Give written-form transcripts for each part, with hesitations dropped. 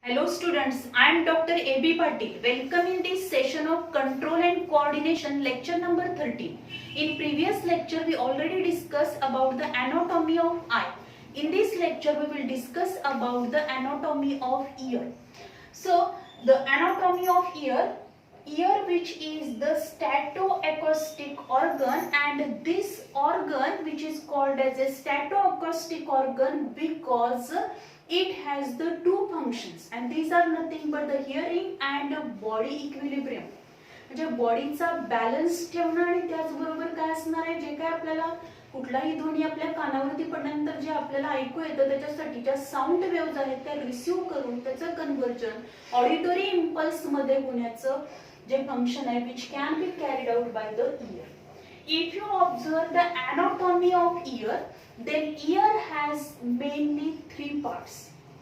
Hello students, I am Dr. A.B. Patil. Welcome in this session of Control and Coordination lecture number 13. In previous lecture we already discussed about the anatomy of eye. In this lecture we will discuss about the anatomy of ear. So the anatomy of ear which is the statoacoustic organ, and this organ which is called as a statoacoustic organ because it has the two functions, and these are nothing but the hearing and body equilibrium. म्हणजे बॉडीचा balance ठेवणं आणि त्याचबरोबर काय असणार आहे, जे काय आपल्याला कुठलाही ध्वनी आपल्या कानावरती पडल्यानंतर जे आपल्याला ऐकू येतं त्याच्यासाठी ज्या साऊंड वेव्हज आहेत त्या रिसीव्ह करून त्याचं कन्व्हर्जन ऑडिटरी इम्पल्स मध्ये होण्याचं जे फंक्शन आहे which can be carried out by the ear. If you observe the anatomy of ear, then ear has mainly three parts,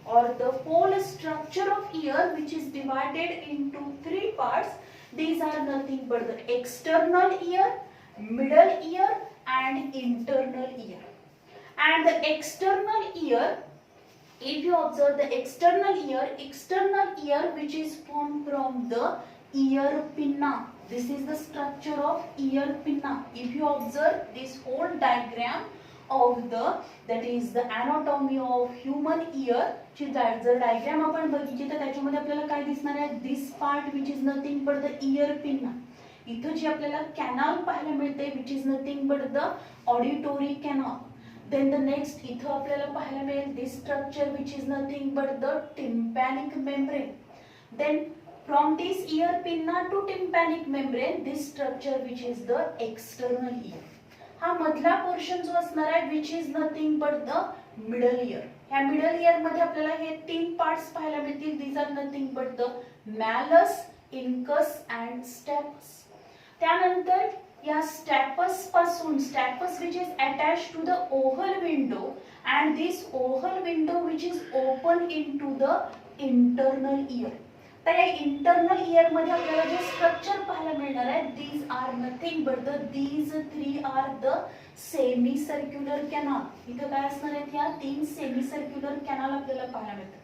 or the whole structure of ear which is divided into three parts. These are nothing but the external ear, middle ear and internal ear. And the external ear, if you observe the external ear which is formed from the ear pinna. This is the structure of ear pinna. If you observe this whole diagram of that is the anatomy of human ear ची जर diagram आपण बघितली तर त्याच्यामध्ये आपल्याला काय दिसणार आहे, दिस part which is nothing but the ear pinna. इथं जी आपल्याला कॅनल पाहायला मिळते which is nothing but the auditory canal. Then the next इथं आपल्याला पाहायला मिळेल this structure which is nothing but the tympanic membrane. Then from this ear pinna to tympanic membrane, this structure which is the external ear. हा मधला portion जो असणार आहे which is nothing but the middle ear. ह्या middle year मध्ये आपल्याला हे तीन पार्ट्स पाहायला मिळतील. These are nothing but the malleus, incus and stapes. त्यानंतर या स्टॅपस पासून स्टॅपस which is attached to the oval window, and this oval window which is open into the internal ear. तर या इंटरनल इयर मध्ये आपल्याला जे स्ट्रक्चर पाहायला मिळणार आहे, these are nothing but these three are the semi circular canal. इथं काय असणार आहेत, ह्या तीन सेमी सर्क्युलर कॅनल आपल्याला पाहायला मिळतात.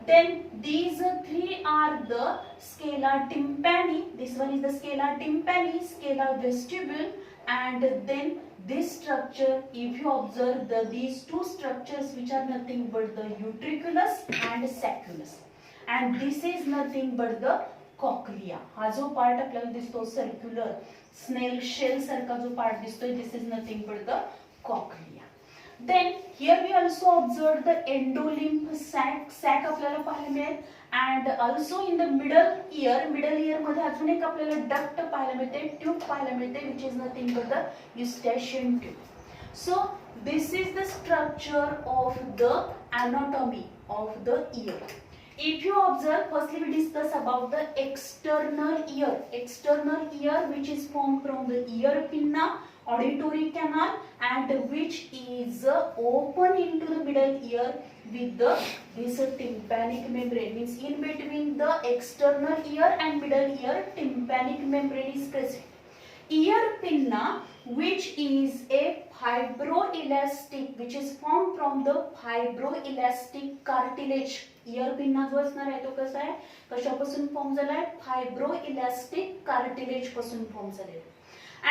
Then these three are the scala tympani. This one is the scala tympani, scala vestibule, and then this structure, if you observe these two structures which are nothing but the utriculus and sacculus, and this is nothing but the cochlea. हा जो part आपल्याला दिसतो circular स्नेल shell सारखा जो part दिसतोय, this is nothing but the cochlea. Then here we also observe the endolymph sac आपल्याला पाहायला मिळेल, and also in the middle ear मध्ये अजून एक आपल्याला डक्ट पाहायला मिळते, ट्यूब पाहायला मिळते which is nothing but the eustachian tube. So this is the structure of the anatomy of the ear. If you observe, firstly we discuss about the external ear which is formed from the ear pinna, auditory canal, and which is open into the middle ear with this tympanic membrane. Means in between the external ear and middle ear, tympanic membrane is present. Ear pinna, which is a fibroelastic, which is formed from the fibroelastic cartilage. Ear pinna जो असणार आहे तो कसा आहे, कशापासून form झालाय, फायब्रोइलास्टिक cartilage पासून form झालेला.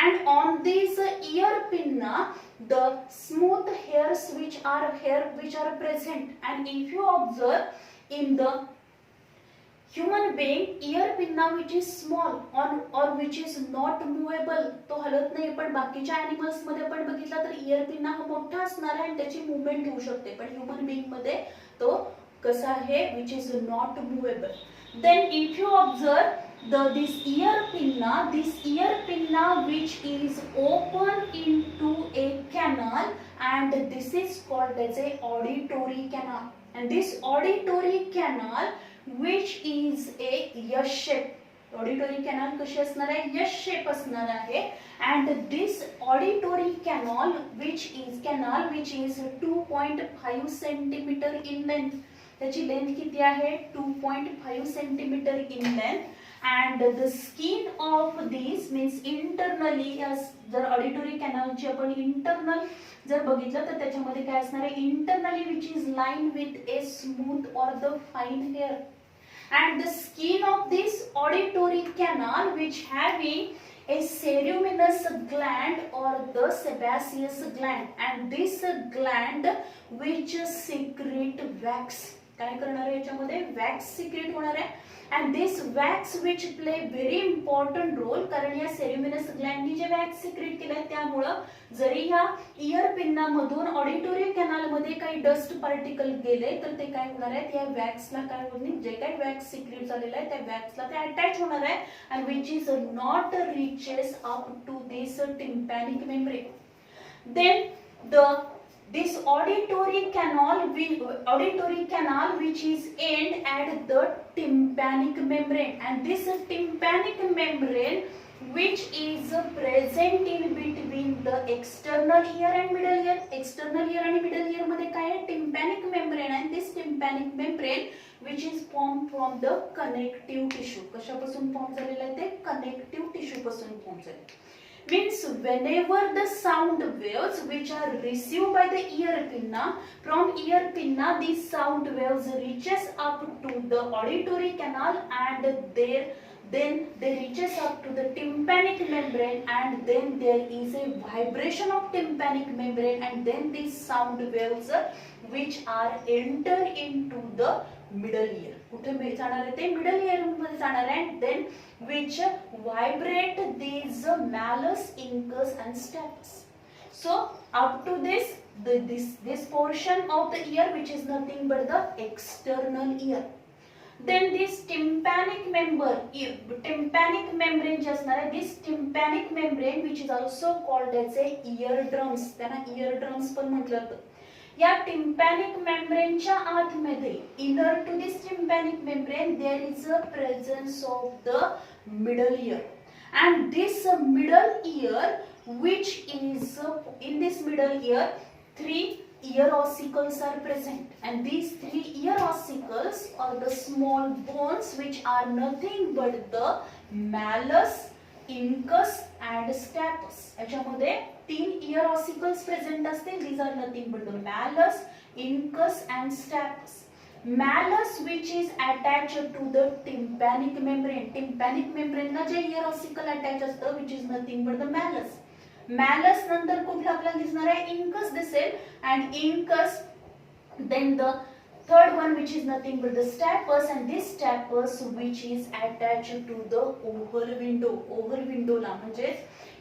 And on this ear pinna, the smooth hairs which are present, and if you observe in the human being, ear pinna which is small or which is not movable, तो हलत नाही. पण बाकीच्या animals मध्ये आपण बघितला तर ear pinna हा मोठा असणार आहे आणि त्याची मूवमेंट होऊ शकते, पण ह्यूमन बीइंग मध्ये तो कसा आहे, which is not movable. Then if you observe this ear pinna which is open into a canal, and this is called as a auditory canal. And this auditory canal which is a S shape. Auditory canal कशी असणार आहे, S shape असणार आहे. And this auditory canal which is 2.5 centimeter in length. त्याची length किती आहे, 2.5 centimetre in length. and the skin of this means internally, as जर auditory कॅनलची आपण इंटरनल जर बघितलं तर त्याच्यामध्ये काय असणार आहे, internally which is line with a smooth or the fine hair, and the skin of this auditory canal which having a ceruminous gland or the sebaceous gland, and this gland which secrete wax, काय करणार आहे याच्यामध्ये wax secret होणार आहे, and this wax which play very important role, कारण या सेरुमिनस ग्लँडनी जे wax secret केलंय त्यामुळे जरी ह्या इयर पिन्नामधून ऑडिटोरी कॅनल मध्ये काही डस्ट पार्टिकल गेले तर ते काय होणार आहे, त्या वॅक्सला काय होईल, जे काही वॅक्स सिक्रेट झालेला आहे त्या वॅक्सला ते अटॅच होणार आहे, and which is not reaches up to this tympanic membrane. Then this auditory canal which is end at the tympanic membrane, and this tympanic membrane which is present in between the external ear and middle ear. External ear आणि middle ear मध्ये काय आहे, tympanic membrane, and this tympanic membrane which is formed from the connective tissue. कशापासून form झालेलं आहे ते, connective tissue पासून form झालेलं. Means whenever the sound waves which are received by the ear pinna from ear pinna, these sound waves reaches up to the auditory canal, and then they reaches up to the tympanic membrane, and then there is a vibration of tympanic membrane, and then these sound waves which are enter into the middle ear. कुठे जाणार आहे ते, middle year मध्ये जाणार आहे, and then which vibrate these malleus, incus and stapes. So up to this portion of the ear which is nothing but the external ear. Then this tympanic membrane जे असणार आहे, this tympanic membrane which is also called as a eardrums, त्यांना eardrums पण म्हटलं जातं. या tympanic membrane च्या आतमध्ये inner to this tympanic membrane there is a presence of the middle ear, and this middle ear which is in this middle ear 3 ear ossicles are present, and these 3 ear ossicles are the small bones which are nothing but the malleus, incus and stapes. याच्यामध्ये 3 ear ossicles present असतील. These are nothing but the malleus, incus and stapes. Malleus which is attached to the tympanic membrane. Tympanic membrane ला जे ear ossicle attach असतं which is nothing but the malleus. Malleus नंतर कुठला आपल्याला दिसणार आहे, incus दिसेल, and incus, then the third one which is nothing but the stapes, and this stapes which is attached to the oval window. Oval window ला म्हणजे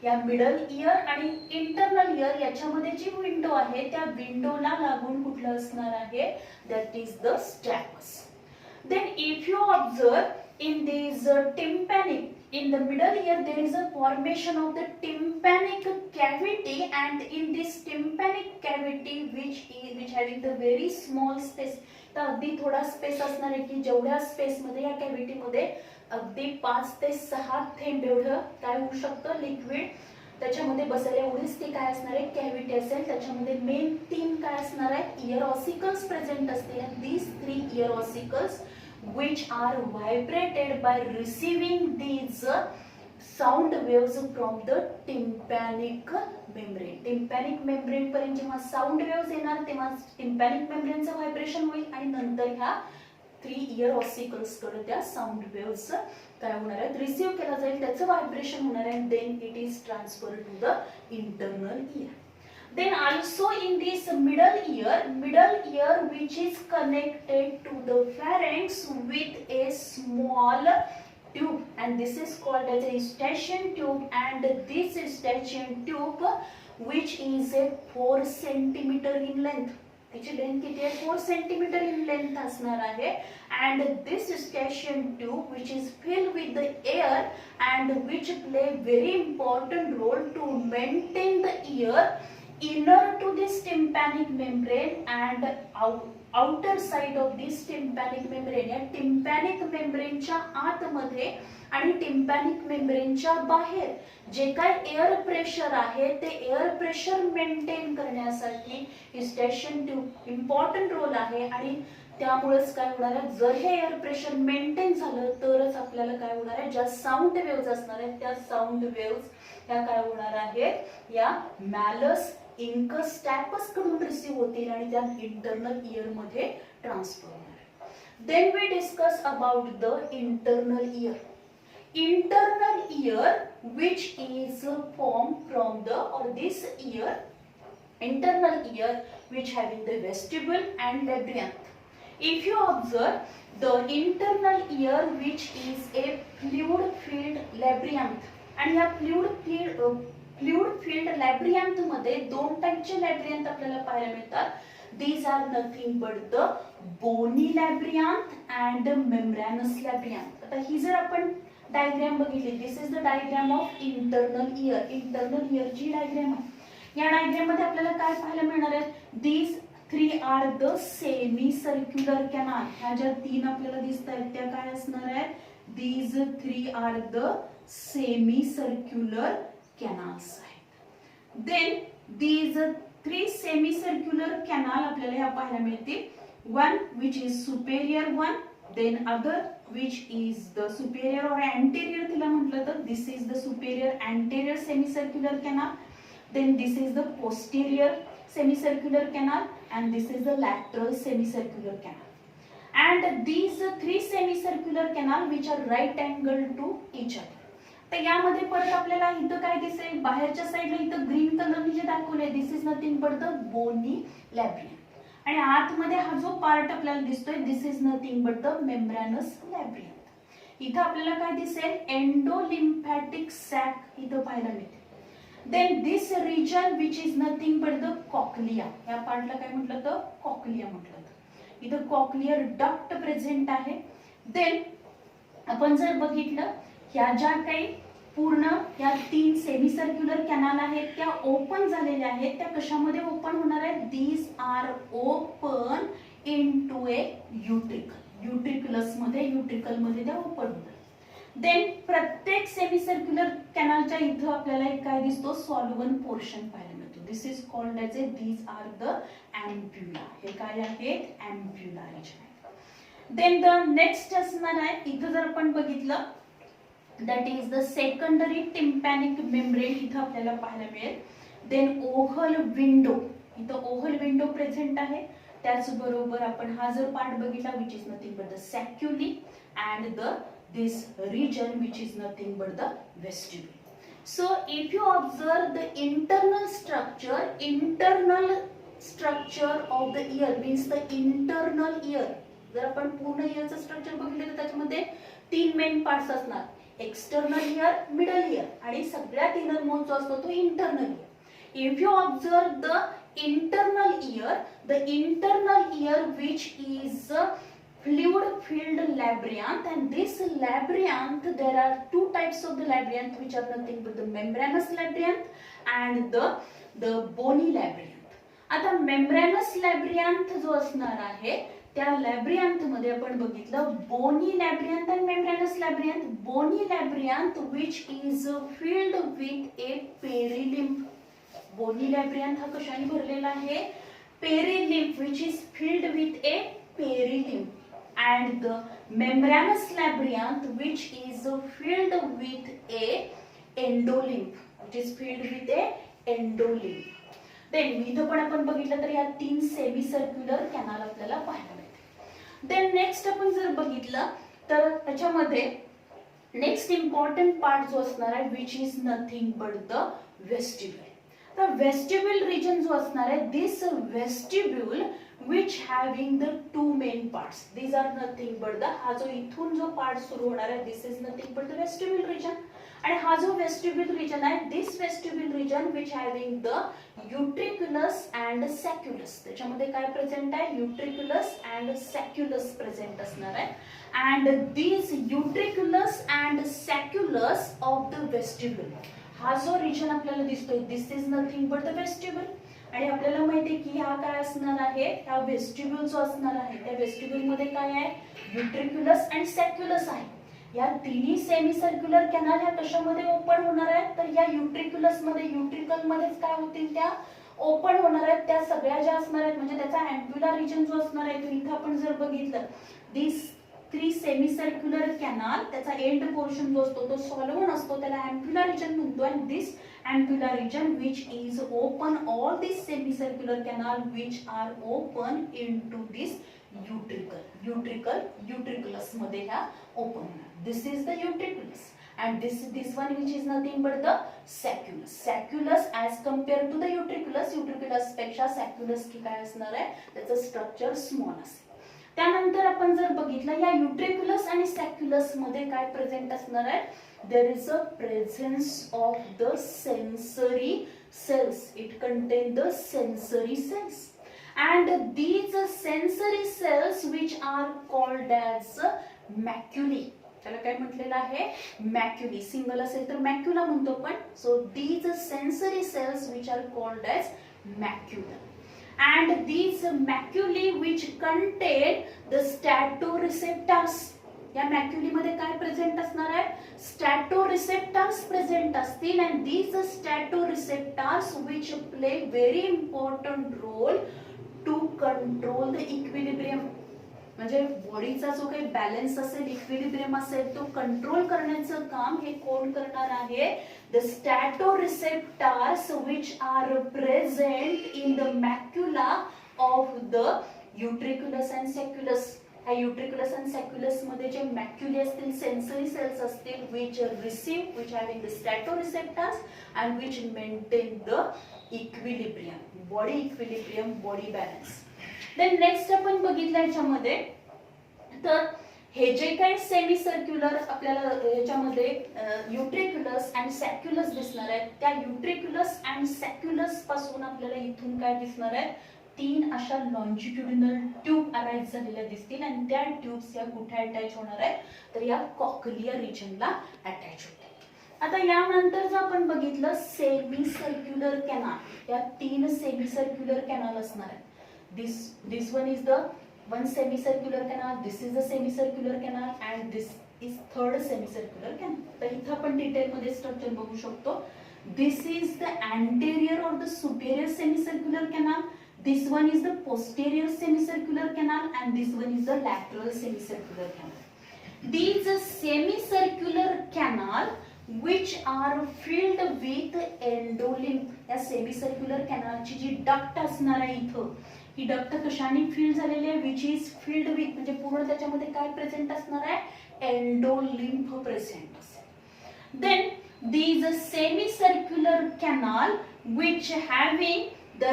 या middle ear आणि इंटरनल इयर याच्यामध्ये जी विंडो आहे त्या विंडोला लागून कुठलं असणार आहे, that is the stapes. Then if you observe in this tympanic, in the middle ear there is a formation of the tympanic cavity, and in this tympanic cavity which having the very small space, तर अगदी थोडा space असणार आहे की जेवढ्या space मध्ये या cavity मध्ये अगदी 5 ते 6 थेंब एवढं काय होऊ शकतं, लिक्विड त्याच्यामध्ये बसेल एवढीच ती काय असणार आहे, कॅव्हिटी असेल. त्याच्यामध्ये मेन 3 काय असणार आहे, इयर ऑसिकल्स प्रेझेंट असतील, and these 3 ear ossicles which are vibrated by receiving these sound waves from the tympanic membrane. Tympanic membrane पर्यंत जेव्हा साऊंड वेव्स येणार तेव्हा tympanic membrane चं व्हायब्रेशन होईल, आणि नंतर ह्या 3 ear ossicles कडे त्या साऊंड वेव्स काय होणार आहेत, रिसीव्ह केला जाईल, त्याचं व्हायब्रेशन होणार आहे, then it is transferred to the internal ear. Then also in this middle ear which is connected to the pharynx with a small tube, and this is called as a eustachian tube, and this eustachian tube which is a 4 centimeter in length. त्याची length किती आहे, 4 centimeter in length असणार आहे, and this eustachian tube which is filled with the air and which play very important role to maintain the ear inner to this tympanic membrane and outer side of this tympanic membrane. या tympanic membrane च्या आतमध्ये आणि tympanic membrane च्या बाहेर जे काही air pressure आहे ते एअर प्रेशर मेंटेन करण्यासाठी eustachian ट्यूब इम्पॉर्टंट रोल आहे, आणि त्यामुळेच काय होणार आहे, जर हे एअर प्रेशर मेंटेन झालं तरच आपल्याला काय होणार आहे, ज्या साऊंड वेव्ज असणार आहेत त्या साऊंड वेव्ज ह्या काय होणार आहेत, या मॅलस इंकस स्टॅपस कडून रिसीव्ह होतील आणि त्या इंटरनल इयर मध्ये ट्रान्सफर होणार आहे. Then we discuss about the internal ear. Internal ear, which is formed from the or this ear, internal ear which having the vestibule and labyrinth. If you observe the internal ear which is a fluid filled labyrinth, and या fluid filled labyrinth मध्ये दोन टाइपचे labyrinth आपल्याला पाहायला मिळतात. These are nothing but the bony labyrinth and membranous labyrinth. आता ही जर आपण डायग्राम बघितली, this is the diagram of internal ear. Internal ear ची डायग्राम आहे. या डायग्राम मध्ये आपल्याला काय पाहायला मिळणार आहे, these 3 are the semicircular canal. ह्या ज्या 3 आपल्याला दिसत आहेत त्या काय असणार आहेत, these 3 are the semicircular canals आहेत. Then these 3 semicircular canal आपल्याला ह्या पाहायला मिळतील. One which is superior one, then other which is the superior or anterior तिला म्हटलं तर this is the superior anterior semicircular canal, then this is the posterior semicircular canal and this is the lateral semicircular canal, and these 3 semicircular canal which are right angle to each other. तर यामध्ये परत आपल्याला इथं काय दिसेल, बाहेरच्या साइडला इथं ग्रीन कलरने जे दाखवले this is nothing but the bony labyrinth, आणि आतमध्ये हा जो पार्ट आपल्याला दिसतोय this is nothing but the membranous labyrinth. इथं आपल्याला काय दिसेल, एंडोलिम्फॅटिक सॅक इथं पाहायला मिळते. Then this region which is nothing but the cochlea. या पार्टला काय म्हटलं तर कॉक्लिया म्हटलं तर. इथं कॉक्लियर डक्ट प्रेझेंट आहे. देन आपण जर बघितलं, ह्या ज्या काही पूर्ण या 3 सेमी सर्क्युलर कॅनाल आहेत त्या ओपन झालेल्या आहेत. त्या कशामध्ये ओपन होणार आहेत, दीज आर ओपन इनटू ए युट्रिकल. युट्रिकुलस मध्ये, युट्रिकल मध्ये त्या ओपन होणार. देन प्रत्येक सेमी सर्क्युलर कॅनालच्या इथं आपल्याला एक काय दिसतो, सॉल्वन पोर्शन पाहायला मिळतो. This is called as a, these are the ampulla. हे काय आहेत, ampulla region. Then the next असणार आहे, इथं जर आपण बघितलं that is the secondary tympanic membrane इथं आपल्याला पाहायला मिळेल. देन ओव्हल विंडो, इथं ओव्हल विंडो प्रेझेंट आहे. त्याचबरोबर आपण हा जर पार्ट बघितला which is nothing but the sacculi and the this region which is nothing but the vestibule. So if you observe the internal structure of the ear means the internal ear. जर आपण पूर्ण इयरचं structure बघितलं तर त्याच्यामध्ये 3 main parts असणार, external ear, middle ear आणि सगळ्यात इनर मोस्ट जो असतो तो internal year. If you observe the internal year which is fluid filled labyrinth, and this labyrinth there are 2 types of the labyrinth which are nothing but the membranous labyrinth and the bony labyrinth. आता membranous labyrinth जो असणार आहे त्या लॅब्रियंथ मध्ये आपण बघितलं bony labyrinth आणि membranous labyrinth. Bony labyrinth which is filled with a perilymph. Bony labyrinth हा कशाने भरलेला आहे, perilymph which is filled with a perilymph, and the membranous labyrinth which is filled with a endolymph, which is filled with a endolymph. Then इथं पण आपण बघितलं तर या 3 सेमी सर्क्युलर कॅनाल आपल्याला पाहायला मिळतात. देन नेक्स्ट आपण जर बघितलं तर त्याच्यामध्ये नेक्स्ट इम्पॉर्टंट पार्ट जो असणार आहे which is nothing but the vestibule. तर वेस्टिब्युल रिजन जो असणार आहे, दिस वेस्टिब्युल which having the 2 main parts, these are nothing but the, हा जो इथून जो पार्ट सुरू होणार आहे this is nothing but the vestibule region, आणि हा जो vestibule region आहे this vestibule region which having the utriculus and sacculus. त्याच्यामध्ये काय प्रेझेंट आहे, utriculus and sacculus प्रेझेंट असणार आहे. and these utriculus and sacculus of the vestibule, हा जो रिजन आपल्याला दिसतोय this is nothing but the vestibule. आणि आपल्याला माहिती आहे की हा काय असणार आहे, हा वेस्टिब्युल जो असणार आहे त्या वेस्टिब्युल मध्ये काय आहे, युट्रिक्युलस आणि सॅक्युलस आहे. या तिन्ही सेमी सर्क्युलर कॅनाल ह्या कशामध्ये ओपन होणार आहेत, तर या युट्रिक्युलस मध्ये, युट्रिकल मध्येच काय होतील, त्या ओपन होणार आहेत त्या सगळ्या ज्या असणार आहेत म्हणजे त्याचा अँप्युलर रिजन जो असणार आहे तो इथं आपण जर बघितलं दिस 3 सेमीसर्क्युलर कॅनाल त्याचा एंड पोर्शन जो असतो तो सॉल्व्हन असतो त्याला अँप्युलर रिजन म्हणतो आणि this ampullar region which is open all this semicircular canal which are open into this utriculus मध्ये ह्या ओपन होणार. This is the utriculus and this one which is nothing but the sacculus as compared to the utriculus पेक्षा sacculus की काय असणार आहे त्याचं structure small असेल. त्यानंतर आपण जर बघितलं या युट्रिकुलस आणि सॅक्युलस मध्ये काय प्रेझेंट असणार आहे there is a presence of the sensory cells. It contains the sensory cells and these sensory cells which are called as maculae. त्याला काय म्हटलेलं आहे मॅक्युली सिंगल असेल तर मॅक्युला म्हणतो पण so these sensory cells which are called as macula and these maculae which contain the statoreceptors. या maculae मध्ये काय प्रेझेंट असणार आहे स्टॅटोरिसेप्टर्स प्रेझेंट असतील and these statoreceptors which play very important role to control the equilibrium. म्हणजे बॉडीचा जो काही बॅलन्स असेल इक्विलिब्रियम असेल तो कंट्रोल करण्याचं काम हे कोण करणार आहे the statoreceptors which are present in the macula of the utriculus and sacculus. ह्या युट्रिकुलस अँड सॅक्युलस मध्ये जे मॅक्युले असतील सेन्सरी सेल्स असतील which receive which having the statoreceptors and which maintain the equilibrium body equilibrium body balance. Then next आपण बघितलं याच्यामध्ये तर हे जे काही सेमी सर्क्युलर आपल्याला याच्यामध्ये युट्रिक्युलस अँड सॅक्युलस दिसणार आहेत त्या युट्रिक्युलस अँड सॅक्युलस पासून आपल्याला इथून काय दिसणार आहे 3 अशा लॉन्जिट्युडिनल ट्यूब अराइज झालेल्या दिसतील आणि त्या ट्यूब्स या कुठे अटॅच होणार आहेत तर या कॉक्लियर रिजनला अटॅच होतील. आता यानंतर जर आपण बघितलं सेमी सर्क्युलर कॅनाल या 3 सेमी सर्क्युलर कॅनाल असणार आहेत. This one is the one semicircular canal, this is the semicircular canal and this is third semicircular canal. तर इथं आपण डिटेल मध्ये स्ट्रक्चर बघू शकतो. This is the anterior or the superior semicircular canal. This one is the posterior semicircular canal and this one is the lateral semicircular canal. These semicircular canal which are filled with endolymph. या semicircular canal ची जी duct असणार आहे इथं ही duct कशाने fill झालेली आहे which is filled with म्हणजे पूर्ण त्याच्यामध्ये काय प्रेझेंट असणार आहे एंडोलिम्फ प्रेझेंट असेल. Then these semicircular canal which having the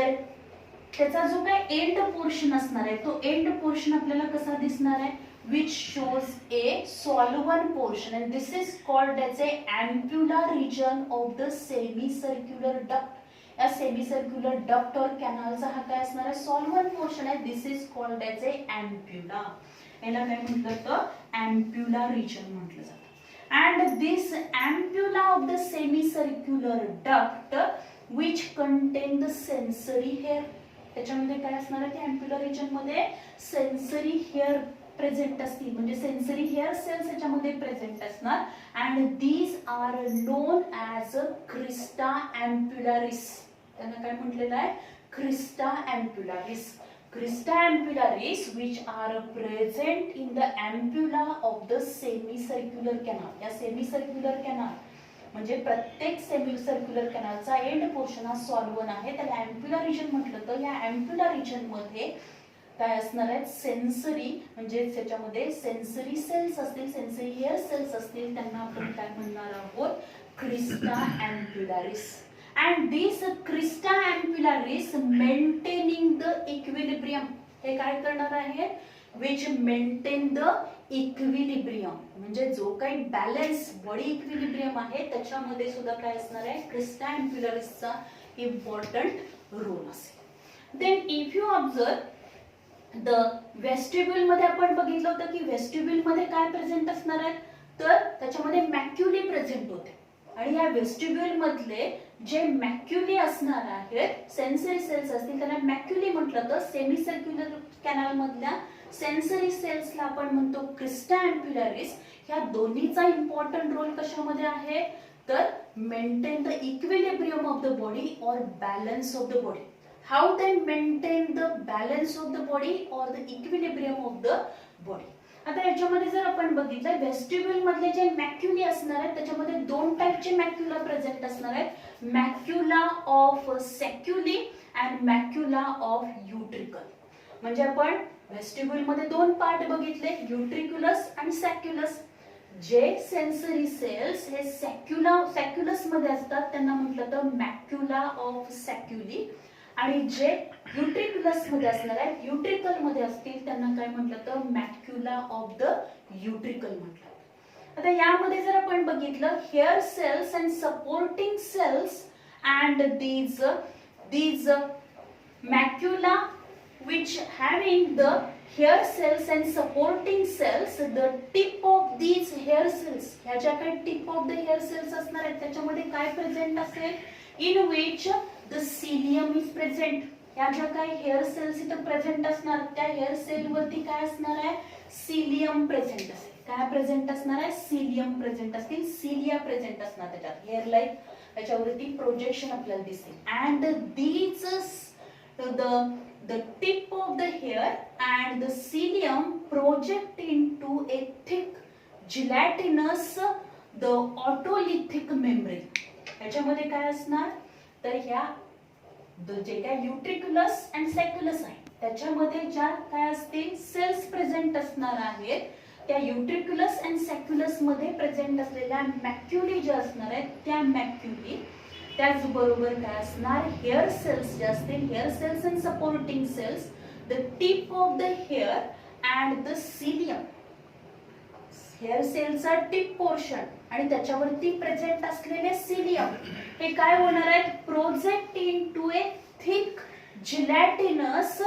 त्याचा जो काय एंड पोर्शन असणार आहे तो एंड पोर्शन आपल्याला कसा दिसणार आहे which shows a swollen portion and this is called as a ampullar region of the semicircular duct. या सेमीसर्क्युलर डक्ट और कॅनलचा हा काय असणार आहे सॉल्व्हन पोर्शन आहे. This is called as a ampulla. याला काय म्हटलं तर अँप्युला रिजन म्हटलं जातं. And this ampulla of the semicircular duct which contain the sensory hair. त्याच्यामध्ये काय असणार आहे अँप्युलर रिजन मध्ये सेन्सरी हेअर प्रेझेंट असतील म्हणजे सेन्सरी हेअर सेल्स याच्यामध्ये प्रेझेंट असणार and these are known as a crista ampullaris. त्यांना काय म्हटलेलं आहे crista ampullaris. Crista ampullaris which are present in the अँप्युला of the semicircular canal. या सेमी सर्क्युलर कॅनाल म्हणजे प्रत्येक सेमी सर्क्युलर कॅनालचा एंड पोर्शन हा सॉल्व्हन आहे त्याला अँप्युलर रिजन म्हटलं तर या अँप्युलर रिजन मध्ये काय असणार आहेत सेन्सरी म्हणजे त्याच्यामध्ये सेन्सरी सेल्स असतील सेन्सरी हेअर सेल्स असतील त्यांना आपण काय म्हणणार आहोत crista ampullaris. And this crista ampullaris maintaining the equilibrium हे काय करणार आहे विच मेंटेन द इक्विलिब्रियम म्हणजे जो काही बॅलन्स बॉडी इक्विलिब्रियम आहे त्याच्यामध्ये सुद्धा काय असणार आहे क्रिस्टा अँप्युलरिसचा इम्पॉर्टंट रोल असेल. Then if you observe the vestibule मध्ये आपण बघितलं होतं की वेस्टिब्युल मध्ये काय प्रेझेंट असणार आहे तर त्याच्यामध्ये मॅक्युली प्रेझेंट होते आणि या वेस्टिब्युल मधले जे मॅक्युली असणार आहेत सेन्सरी सेल्स असतील त्यांना मॅक्युली म्हटलं तर सेमी सर्क्युलर कॅनल मधल्या सेन्सरी सेल्सला आपण म्हणतो क्रिस्टा अँप्युलरिस. ह्या दोन्हीचा इम्पॉर्टंट रोल कशामध्ये आहे तर maintain the equilibrium of the body और balance of the body. how they maintain the balance of the body or the equilibrium of the body. आता याच्यामध्ये जर आपण बघितलं व्हेस्टिब्युल मधले जे मॅक्युली असणार आहेत त्याच्यामध्ये दोन टाइपचे मॅक्युला प्रेझेंट असणार आहेत, macula of sacculi and macula of utricle. म्हणजे आपण व्हेस्टिब्युल मध्ये दोन पार्ट बघितले, युट्रिक्युलस आणि सॅक्युलस. जे सेन्सरी सेल्स हे सॅक्युलस मध्ये असतात त्यांना म्हटलं तर मॅक्युला ऑफ सॅक्युली, आणि जे युट्रिक्युलस मध्ये असणार आहेत, युट्रिकल मध्ये असतील त्यांना काय म्हटलं तर मॅक्युला ऑफ द युट्रिकल म्हटलं. आता यामध्ये जर आपण बघितलं hair cells and supporting cells and these macula which having the hair cells and supporting cells, the tip of these hair cells, ह्या ज्या काही tip of the hair cells असणार आहेत त्याच्यामध्ये काय प्रेझेंट असेल, in which the cilium is present. ह्या ज्या काही हेअर सेल्स इथं प्रेझेंट असणार त्या हेअर सेल वरती काय असणार आहे, सिलियम प्रेझेंट असेल. काय प्रेझेंट असणार आहे, सिलियम प्रेझेंट असतील, सिलिया प्रेझेंट असणार त्याच्यात, हेअर लाईक त्याच्यावरती प्रोजेक्शन आपल्याला दिसेल. And these the tip of the hair and the cilium project into a thick gelatinous the otolithic membrane. याच्यामध्ये काय असणार तर ह्या जे काय युट्रिक्युलस अँड सॅक्युलस आहे त्याच्यामध्ये ज्या काय असतील सेल्स प्रेझेंट असणार आहेत, त्या युट्रिक्युलस अँड सॅक्युलस मध्ये प्रेझेंट असलेल्या मॅक्युली ज्या असणार आहेत त्या मॅक्युली, त्याचबरोबर काय असणार हेअर सेल्स जे असतील, hair cells and supporting cells, the tip of the hair and the cilium. Hair सेलचा टिप पोर्शन आणि त्याच्यावरती प्रेझेंट असलेले सिलियम हे काय होणार आहेत, project into a thick gelatinous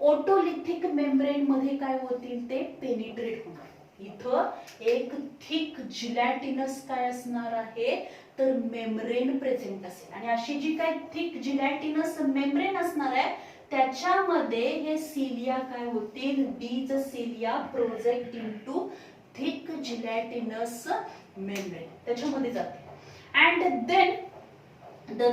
otolithic membrane मध्ये काय होतील ते पेनिट्रेट होणार. इथं एक थिक जिलॅटिनस काय असणार आहे तर मेम्ब्रेन प्रेझेंट असेल, आणि अशी जी काय थिक जिलॅटिनस मेम्ब्रेन असणार आहे त्याच्यामध्ये हे सिलिया काय होतील, these cilia project into thick gelatinous membrane त्याच्यामध्ये जाते. And then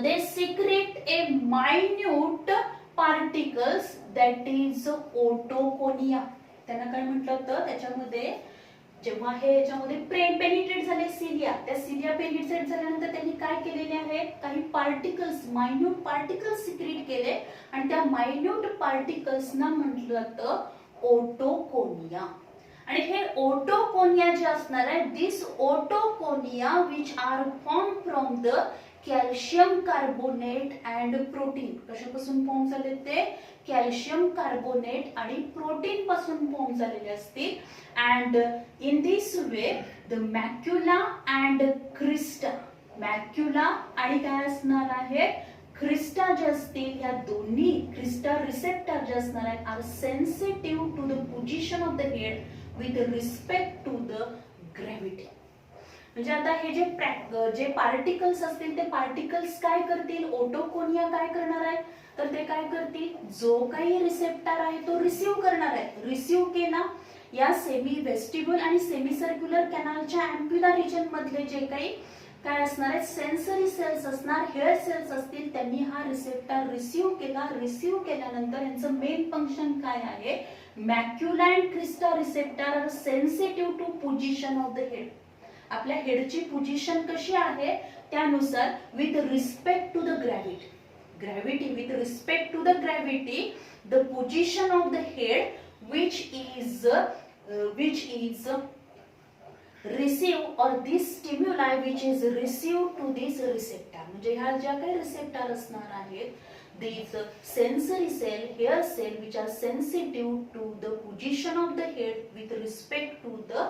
they secrete a minute particles that is otoconia. त्यांना काय म्हटलं तर त्याच्यामध्ये जेव्हा हे याच्यामध्ये पेनिट्रेट झाले सिलिया, त्या सिलिया पेनिट्रेट झाल्यानंतर त्यांनी काय केलेले आहे, काही पार्टिकल्स मायन्यूट पार्टिकल्स सिक्रेट केले आणि त्या मायन्यूट पार्टिकल्सना म्हटलं तर ओटोकोनिया. आणि हे ओटोकोनिया जे असणार आहे, this otoconia which are form from the calcium carbonate and protein. कशापासून फॉर्म झाले ते, कॅल्शियम कार्बोनेट आणि प्रोटीन पासून फॉर्म झालेले असतील. And in this way the macula and crista, macula आणि काय असणार आहे क्रिस्टा जे असतील, या दोन्ही क्रिस्टा रिसेप्टर जे असणार आहेत are sensitive to the position of the head with respect to the gravity. म्हणजे आता हे जे पार्टिकल्स असतील ते पार्टिकल्स काय करतील, ओटोकोनिया काय करणार आहे तर ते काय करतील, जो काही रिसेप्टर आहे तो रिसीव्ह करणार आहे. रिसीव्ह केला, या सेमी वेस्टिब्युल आणि सेमी सर्क्युलर कॅनलच्या अँप्युलर रिजन मधले जे काही काय असणार आहे सेन्सरी सेल्स असणार, हेअर सेल्स असतील, त्यांनी हा रिसेप्टर रिसीव्ह केला. रिसीव्ह केल्यानंतर यांचं मेन फंक्शन काय आहे, macula and crista receptor are sensitive to position of the head. आपल्या हेडची पोझिशन कशी आहे त्यानुसार with respect to the gravity with respect to the gravity the position of the head which is receive or this stimuli which is received to this receptor. म्हणजे ह्या ज्या काही receptor असणार आहेत these sensory cell, hair cell which are sensitive to the position of the head with respect to the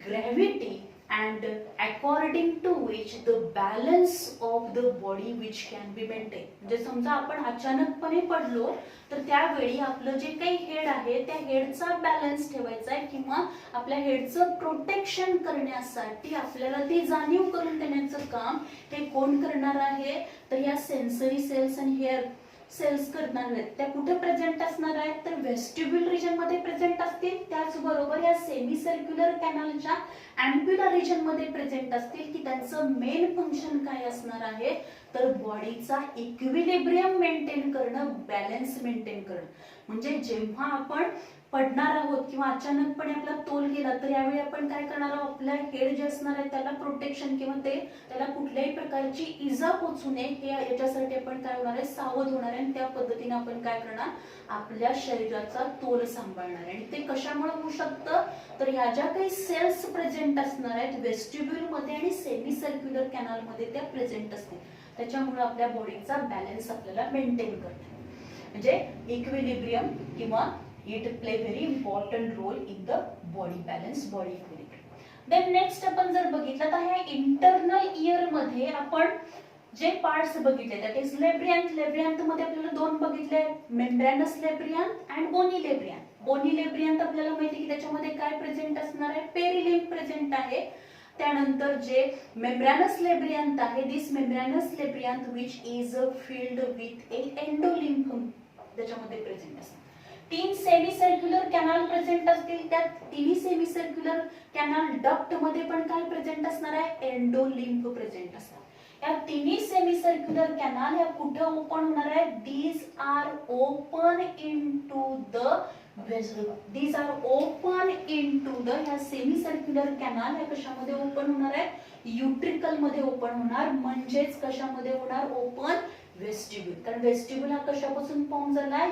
gravity and according to which the balance of the body which can be maintained. म्हणजे समजा आपण अचानकपणे पडलो तर त्यावेळी आपलं जे काही हेड आहे त्या हेडचा बॅलन्स ठेवायचा आहे किंवा आपल्या हेडचं प्रोटेक्शन करण्यासाठी आपल्याला ती जाणीव करून देण्याचं काम हे कोण करणार आहे तर या सेन्सरी सेल्स आणि हेअर सेल्स करणार आहेत त्या कुठे प्रेझेंट असणार आहेत तर वेस्टिब्युल रिजन मध्ये प्रेझेंट असतील. त्याचबरोबर या सेमी सर्क्युलर कॅनलच्या अँप्युलर रिजन मध्ये प्रेझेंट असतील की त्यांचं मेन फंक्शन काय असणार आहे तर बॉडीचा इक्विलिब्रियम मेंटेन करणं, बॅलन्स मेंटेन करणं. म्हणजे जेव्हा आपण पडणार आहोत किंवा अचानकपणे आपला तोल गेला तर यावेळी आपण काय करणार आहोत आपल्या हेड जे असणार आहे त्याला प्रोटेक्शन किंवा त्याला कुठल्याही प्रकारची इजा पोचू नये हे याच्यासाठी आपण काय होणार आहे सावध होणार आहे. आणि त्या पद्धतीने आपण काय करणार आपल्या शरीराचा तोल सांभाळणार आहे. आणि ते कशामुळे होऊ शकतं तर ह्या ज्या काही सेल्स प्रेझेंट असणार आहेत वेस्टिब्युल मध्ये आणि सेमी सर्क्युलर कॅनल मध्ये त्या प्रेझेंट असतील त्याच्यामुळे आपल्या बॉडीचा बॅलन्स आपल्याला मेंटेन करते. म्हणजे इक्विलिब्रियम किंवा it play very important role in the body balance, body equilibrium. Then next आपण जर बघितलं तर ह्या इंटरनल इयर मध्ये आपण जे पार्ट्स बघितले दॅट इज लेब्रियांथ. लेब्रियांथ मध्ये आपल्याला दोन बघितले मेम्ब्रेनस लेब्रियांथ अँड बोनी लेब्रियांथ. बोनी लेब्रियांथ आपल्याला माहिती की त्याच्यामध्ये काय प्रेझेंट असणार आहे पेरिलिम्फ प्रेझेंट आहे. त्यानंतर जे मेम्ब्रेनस लेब्रियांथ आहे this membranous labyrinth which is filled with a endolymph त्याच्यामध्ये प्रेझेंट असणार. 3 सेमी सर्क्युलर कॅनल प्रेझेंट असतील. त्या तिन्ही सेमी सर्क्युलर कॅनल डक्ट मध्ये पण काय प्रेझेंट असणार आहे एंडोलिम्फ प्रेझेंट असणार. या तिन्ही सेमी सर्क्युलर कॅनल या कुठे ओपन होणार आहे these are open into the vessel. These are open into the ह्या सेमी सर्क्युलर कॅनल या कशामध्ये ओपन होणार आहे युट्रिकल मध्ये ओपन होणार. म्हणजेच कशामध्ये होणार ओपन वेस्टिब्युल. कारण वेस्टिब्युल हा कशापासून फॉर्म झाला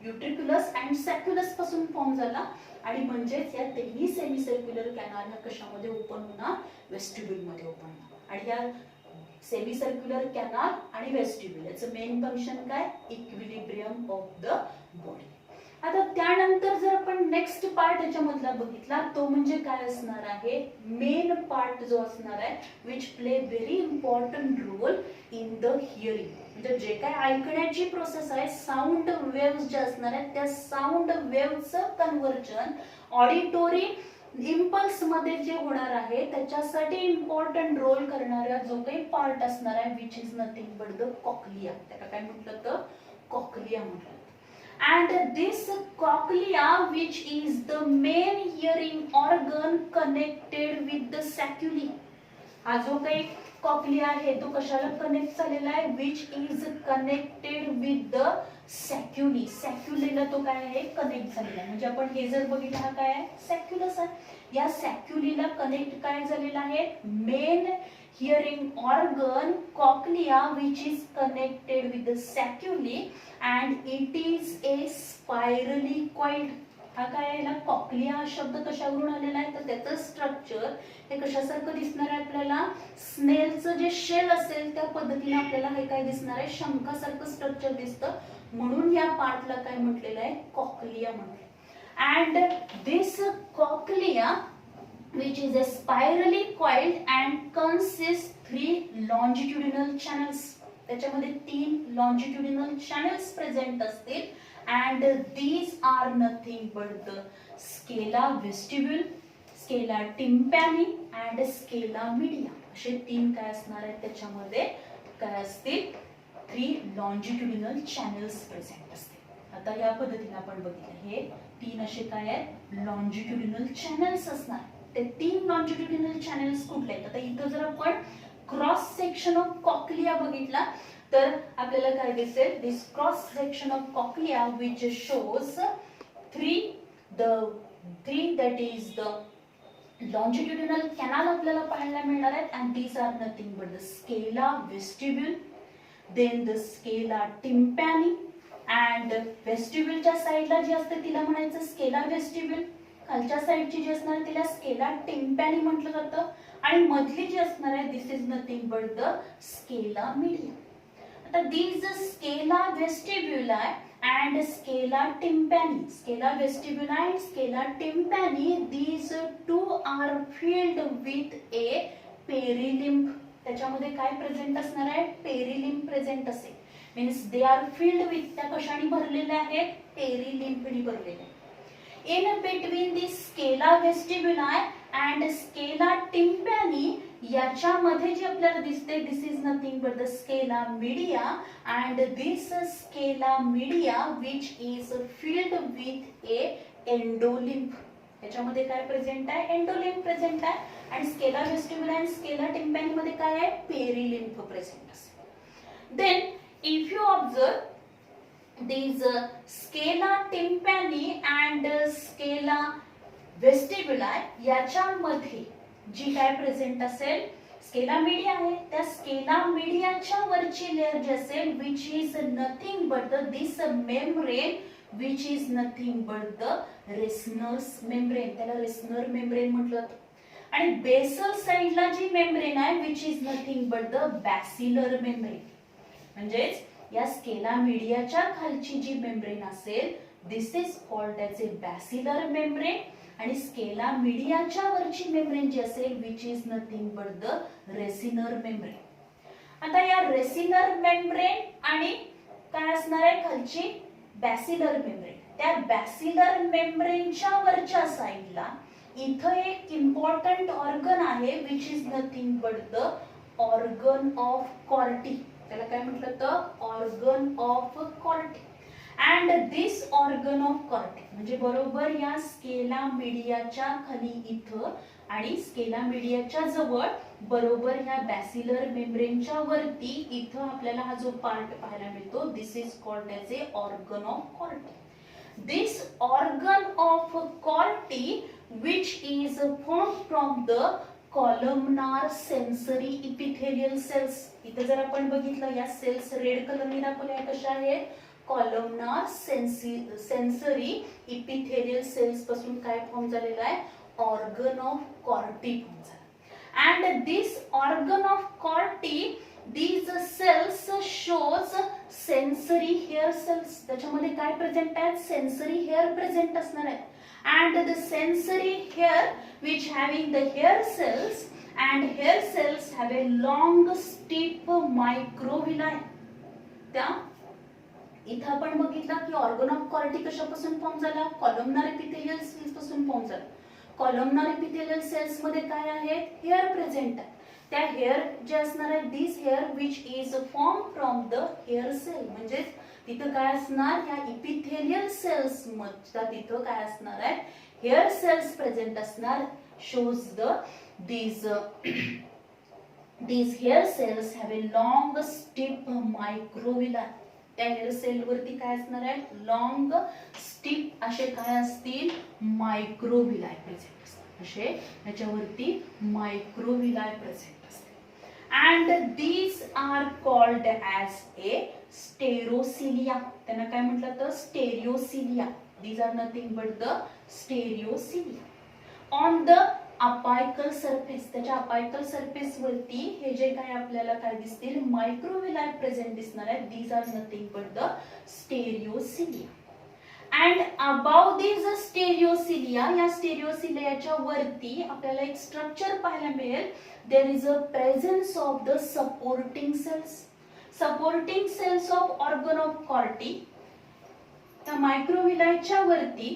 युट्रिक्युलस अँड सॅक्युलस पासून फॉर्म झाला. आणि म्हणजेच या तिन्ही सेमी सर्क्युलर कॅनल ह्या कशामध्ये ओपन होणार वेस्टिब्युल मध्ये ओपन होणार. आणि या सेमी सर्क्युलर कॅनल आणि वेस्टिब्युल याचं मेन फंक्शन काय इक्विलिब्रियम ऑफ द बॉडी. आता त्यानंतर जर आपण नेक्स्ट पार्ट याच्यामधला बघितला तो म्हणजे काय असणार आहे मेन पार्ट जो असणार आहे which play very important role in the hearing. म्हणजे जे काय ऐकण्याची प्रोसेस आहे साऊंड वेव्स ज्या असणार आहेत त्या साऊंड वेव्हचं कन्व्हर्जन ऑडिटोरी इम्पल्स मध्ये जे होणार आहे त्याच्यासाठी इम्पॉर्टंट रोल करणारा जो काही पार्ट असणार आहे which is nothing but the cochlea. त्याला काय म्हटलं तर कॉक्लिया म्हटलं. And this cochlea which is the main hearing organ connected with the saculi. हा जो काही कॉक्लिया आहे तो कशाला कनेक्ट झालेला आहे which is connected with the sacculi. सॅक्युलीला तो काय आहे कनेक्ट झालेला आहे. म्हणजे आपण हे जर बघितलं हा काय आहे सॅक्युलस आहे. या सॅक्युलीला कनेक्ट काय झालेला आहे main hearing organ cochlea which is connected with the saculi and it is a spirally coiled. हा काय याला कॉक्लिया हा शब्द कशावरून आलेला आहे तर त्याचं स्ट्रक्चर हे कशासारखं दिसणार आहे आपल्याला स्नेलचं जे शेल असेल त्या पद्धतीने आपल्याला हे काय दिसणार आहे शंखासारखं स्ट्रक्चर दिसतं. म्हणून या पार्टला काय म्हटलेलं आहे कॉक्लिया म्हटलं. And this cochlea which is a spirally coiled and consists 3 longitudinal channels. त्याच्यामध्ये 3 longitudinal channels present असतील and these are nothing but the scala vestibule, scala tympani and scala media. असे 3 काय असणार आहेत त्याच्यामध्ये काय असतील 3 longitudinal channels present असतील. आता या पद्धतीने आपण बघितलं हे 3 असे काय आहेत longitudinal channels असणार. ते 3 लॉन्जिट्युडिनल चॅनल्स कुठले आहेत. आता इथं जर आपण क्रॉस सेक्शन ऑफ कॉक्लिया बघितला तर आपल्याला काय दिसेल this cross section of cochlea which shows 3 that is the longitudinal canal आपल्याला पाहायला मिळणार आहेत and these are nothing but the scala vestibule then the scala tympani and वेस्टिब्युलच्या साईडला जी असते तिला म्हणायचं स्केला वेस्टिब्युल. खालच्या साईडची जी असणार तिला स्केला टिम्पॅनी म्हटलं जातं आणि मधली जी असणार आहे this is nothing but the scala media. आता these scala vestibula and scala tympani, scala vestibula and scala tympani these 2 are filled with a perilymph. त्याच्यामध्ये काय प्रेझेंट असणार आहे पेरिलिम्फ प्रेझेंट असेल means they are filled with त्या कशाने भरलेल्या आहेत पेरिलिम्फनी भरलेल्या. In between the scala vestibuli and scala tympani याच्यामध्ये जे आपल्याला दिसते this is nothing but the scala media and this scala media which is filled with a endolymph. याच्यामध्ये काय प्रेझेंट आहे? एंडोलिम्फ प्रेझेंट आहे. आणि स्केला वेस्टिब्युला आणि स्केला टिम्पॅनी मध्ये काय आहे? पेरिलिम्फ प्रेझेंट असेल. Then if you observe these scala tympani and scala vestibuli याच्यामध्ये जी काय प्रेझेंट असेल स्केला मीडिया आहे, त्या स्केला मीडियाच्या वरची लेअर जी असेल which is nothing but the this membrane which is nothing but the Reissner's membrane. त्याला रेसनर मेम्ब्रेन म्हटलं जातं. आणि बेसल साइडला जी मेम्ब्रेन आहे which is nothing but the basilar membrane. म्हणजेच या स्केला मीडियाच्या खालची जी मेम्ब्रेन असेल this is called as a basilar membrane. आणि स्केला मीडियाच्या वरची मेम्ब्रेन जी असेल which is nothing but the Reissner membrane. आता या रेसिनर मेम्ब्रेन आणि काय असणार आहे खालची बॅसिलर मेम्ब्रेन. त्या बॅसिलर मेम्ब्रेनच्या वरच्या साइडला इथं एक इम्पॉर्टंट ऑर्गन आहे which is nothing but the organ of कॉर्टी. त्याला काय म्हटलं तर organ of कॉर्टी. And this organ of कॉर्टी म्हणजे बरोबर या स्केला मीडियाच्या खाली इथं आणि स्केला मीडियाच्या जवळ बरोबर ह्या बॅसिलर मेम्ब्रेनच्या वरती इथं आपल्याला हा जो पार्ट पाहायला मिळतो this is called as a organ of Corti. This organ of Corti which is formed from the columnar sensory epithelial cells. इथे जर आपण बघितलं या सेल्स रेड कलरने दाखवल्या कशा आहेत? columnar sensory epithelial cells पासून काय फॉर्म झालेला आहे? organ of corti फॉर्म झाला. and this organ of corti these cells shows sensory hair cells. त्याच्यामध्ये काय प्रेझेंट आहेत? सेन्सरी हेअर प्रेझेंट असणार आहेत. and the sensory hair which having the hair cells and hair cells have a long stiff microvilli. त्या इथं आपण बघितलं की ऑर्गन ऑफ कॉर्टी कशापासून फॉर्म झाला? कॉलमनार एपिथेलियल सेल्स पासून फॉर्म झाला. कॉलमनार एपिथेलियल सेल्स मध्ये काय आहेत? हेअर प्रेझेंट आहे. त्या हेअर जे असणार आहे this hair which is form from the hair cell. म्हणजे तिथं काय असणार? या इपिथेलियल सेल्स मध्ये तिथं काय असणार आहे? हेअर सेल्स प्रेझेंट असणार. Shows the these hair cells have a long stiff microvilli. त्या हेअर सेल वरती काय असणार आहे? लॉंग स्टिफ असे काय असतील? मायक्रोविलाय प्रेझेंट असतील. असे याच्यावरती मायक्रोविलाय प्रेझेंट असतील. and these are called as a stereocilia. त्यांना काय म्हटलं तर stereocilia. these are nothing but the stereocilia. on the apical surface त्याच्या अपायकल सरफेस वरती हे जे काय आपल्याला काय दिसतील? मायक्रोविलाय प्रेझेंट दिसणार आहे. these are nothing but the stereocilia. and above these stereocilia या स्टेरिओसिलियाच्या वरती आपल्याला एक स्ट्रक्चर पाहायला मिळेल. there is a presence of the supporting cells. supporting cells of organ of corti. त्या मायक्रोविलायच्या वरती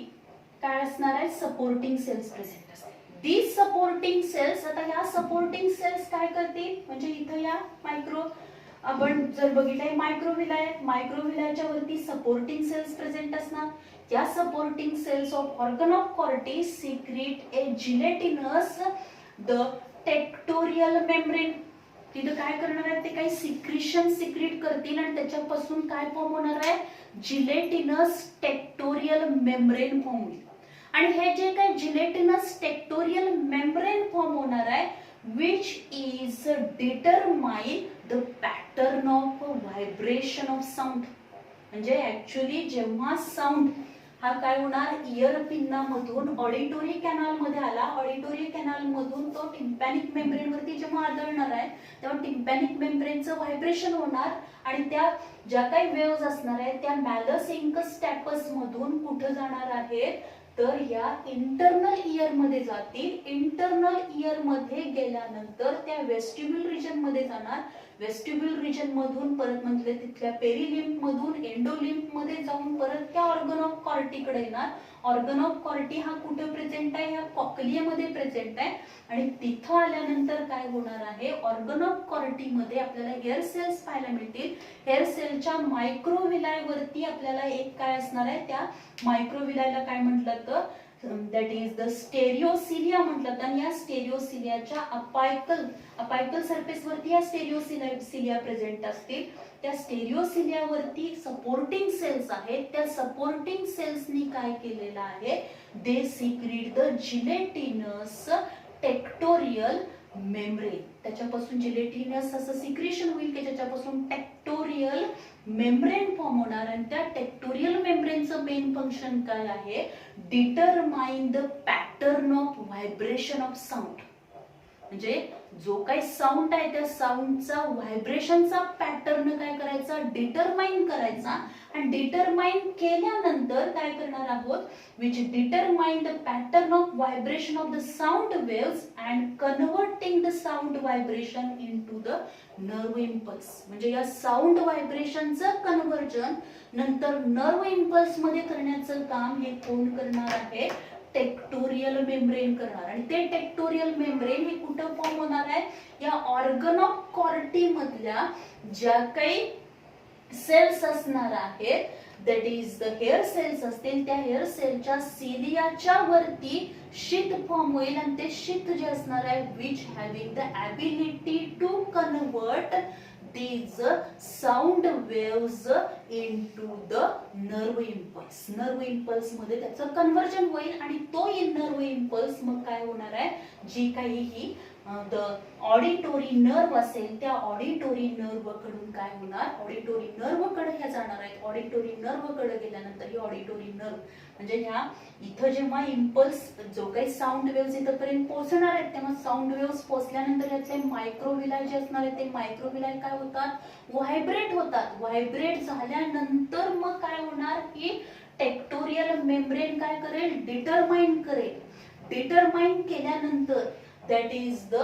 काय असणार आहे? सपोर्टिंग सेल्स प्रेझेंट असतील. these supporting cells आता या सपोर्टिंग सेल्स काय करतील? म्हणजे इथं या मायक्रो आपण जर बघितलं मायक्रोविलाय मायक्रोविलायच्या वरती सपोर्टिंग सेल्स प्रेझेंट असणार. त्या supporting cells of organ of Corti secrete a gelatinous the tectorial membrane. तिथं काय करणार आहे? ते काही सिक्रिशन सिक्रेट करतील आणि त्याच्यापासून काय फॉर्म होणार आहे? जिलेटिनस टेक्टोरियल मेम्ब्रेन फॉर्म होईल. आणि हे जे काही जिलेटिनस टेक्टोरियल मेम्ब्रेन फॉर्म होणार आहे which is determine the pattern of vibration of sound. म्हणजे ऍक्च्युअली जेव्हा साऊंड हा काय होणार? इयर पिन्नामधून ऑडिटोरी कॅनल मध्ये आला. ऑडिटोरी कॅनल मधून तो टिम्पॅनिक मेम्ब्रेन वरती जेव्हा आदळणार आहे तेव्हा टिम्पॅनिक मेम्ब्रेनचं व्हायब्रेशन होणार आणि त्या ज्या काही वेव्हज असणार आहेत त्या मॅलस इंकस स्टॅपस मधून कुठे जाणार आहेत? तर या इंटरनल इयर मध्ये जातील. इंटरनल इयर मध्ये गेल्यानंतर त्या वेस्टिब्युल रिजन मध्ये जाणार. वेस्टिब्युल रिजन मधून परत म्हणजे तिथल्या पेरिलिम्फ मधून एंडोलिम्फ मध्ये जाऊन परत त्या ऑर्गन ऑफ कॉर्टी कडे येणार. ऑर्गन ऑफ कॉर्टी हा कुठे प्रेझेंट आहे, ह्या कॉक्लियामध्ये प्रेझेंट आहे. आणि तिथं आल्यानंतर काय होणार आहे, ऑर्गन ऑफ कॉर्टी मध्ये आपल्याला हेअर सेल्स पाहायला मिळतील. हेअर सेलच्या मायक्रोविलाय वरती आपल्याला एक काय असणार आहे, त्या मायक्रोविलायला काय म्हटलं तर दॅट इज द स्टेरिओसिलिया म्हटलं तर. या स्टेरिओसिलियाच्या अपायकल सरफेस वरती या स्टेरिओसिलिया प्रेझेंट असतील. त्या स्टेरिओसिलियावरती सपोर्टिंग सेल्स आहेत. त्या सपोर्टिंग सेल्सनी काय केलेलं आहे, they secrete the gelatinous tectorial membrane. त्याच्यापासून जिलेटिनस असं सिक्रेशन होईल की ज्याच्यापासून टेक्टोरियल मेम्ब्रेन फॉर्म होणार. आणि त्या टेक्टोरियल मेम्ब्रेनचं मेन फंक्शन काय आहे, determine the pattern of vibration of sound. म्हणजे जो काही साऊंड आहे त्या साऊंडचा व्हायब्रेशनचा पॅटर्न काय करायचा, डिटरमाइन करायचा. आणि डिटरमाइन केल्यानंतर काय करणार आहोत, which determine the pattern of vibration of the sound waves and converting the sound vibration into the nerve impulse. म्हणजे या साऊंड व्हायब्रेशनचं कन्व्हर्जन नंतर नर्व इम्पल्स मध्ये करण्याचं काम हे कोण करणार आहे, टेक्टोरियल मेम्ब्रेन करणार. आणि ते टेक्टोरियल मेम्ब्रेन हे कुठं फॉर्म होणार आहे, या ऑर्गन ऑफ कॉर्टी मधल्या ज्या काही सेल्स असणार आहेत, that is the hair cells असतील, त्या हेअर सेलच्या सिलियाच्या वरती शीत फॉर्म होईल. आणि ते शीत जे असणार आहे, which having the ability to convert these sound waves into the nerve impulse. Nerve impulse मध्ये त्याचं कन्वर्जन होईल. आणि तो नर्व इम्पल्स मग काय होणार आहे, जी काही ही द ऑडिटोरी नर्व असेल त्या ऑडिटोरी नर्व कडून काय होणार, ऑडिटोरी नर्व कडे ह्या जाणार आहेत. ऑडिटोरी नर्व कडे गेल्यानंतर ही ऑडिटोरी नर्व म्हणजे ह्या इथं जेव्हा इम्पल्स जो काही साऊंड वेव्स इथपर्यंत पोहोचणार आहेत, तेव्हा साऊंड वेव्स पोहोचल्यानंतर याचे मायक्रोविलाय जे असणार आहेत ते मायक्रोविलाय काय होतात, व्हायब्रेट होतात. व्हायब्रेट झाल्यानंतर मग काय होणार की टेक्टोरियल मेम्ब्रेन काय करेल, डिटरमाइन करेल. डिटरमाइन केल्यानंतर that is the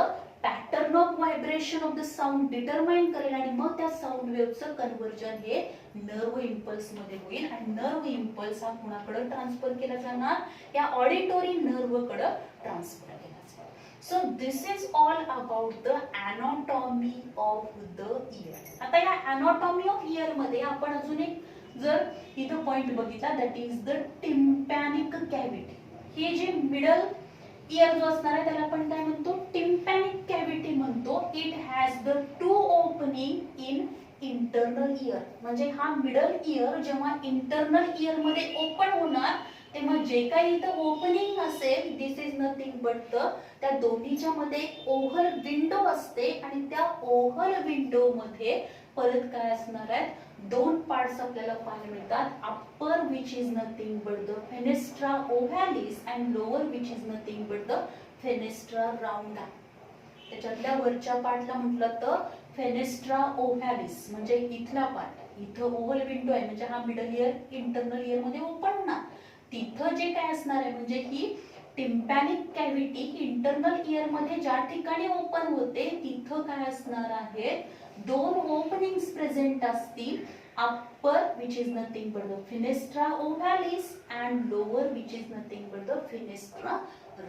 pattern of vibration of the sound determine करेल. आणि मग त्या साऊंड वेव्हचं कन्वर्जन हे नर्व इम्पल्स मध्ये होईल. आणि नर्व इम्पल्स हा कुणाकडे ट्रान्सफर केला जाणार, या ऑडिटोरी नर्व कडे ट्रान्सफर केला जाणार. So this is all about the anatomy of the year. आता या अॅनाटॉमी ऑफ इयर मध्ये आपण अजून एक जर इथं पॉइंट बघितला, that is the tympanic cavity. ही जी मिडल इयर जो असणार आहे त्याला आपण काय म्हणतो, टिम्पॅनिक कॅव्हिटी म्हणतो. It has the two opening in internal ear. म्हणजे हा मिडल इयर जेव्हा इंटरनल इयर मध्ये ओपन होणार तेव्हा जे काही इथं ओपनिंग असेल, दिस इज नथिंग बट त्या दोन्हीच्या मध्ये ओव्हल विंडो असते. आणि त्या ओव्हल विंडो मध्ये परत काय असणार आहे, दोन पार्ट्स आपल्याला पाहायला मिळतात. Upper which is nothing but the fenestra ovalis and lower which is nothing but the fenestra rounda. त्याच्यातल्या वरच्या पार्टला म्हटलं तर फेनेस्ट्रा ओव्हॅलिस म्हणजे इथला पार्ट. इथं ओव्हल विंडो आहे म्हणजे हा मिडल इयर इंटरनल इयर मध्ये ओपन ना. तिथं जे काय असणार आहे म्हणजे ही टिम्पॅनिक कॅव्हिटी इंटरनल इयर मध्ये ज्या ठिकाणी ओपन होते तिथं काय असणार आहे, दोन ओपनिंग्स प्रेझेंट असतील. Upper which is nothing but the fenestra ovalis and lower which is nothing but the fenestra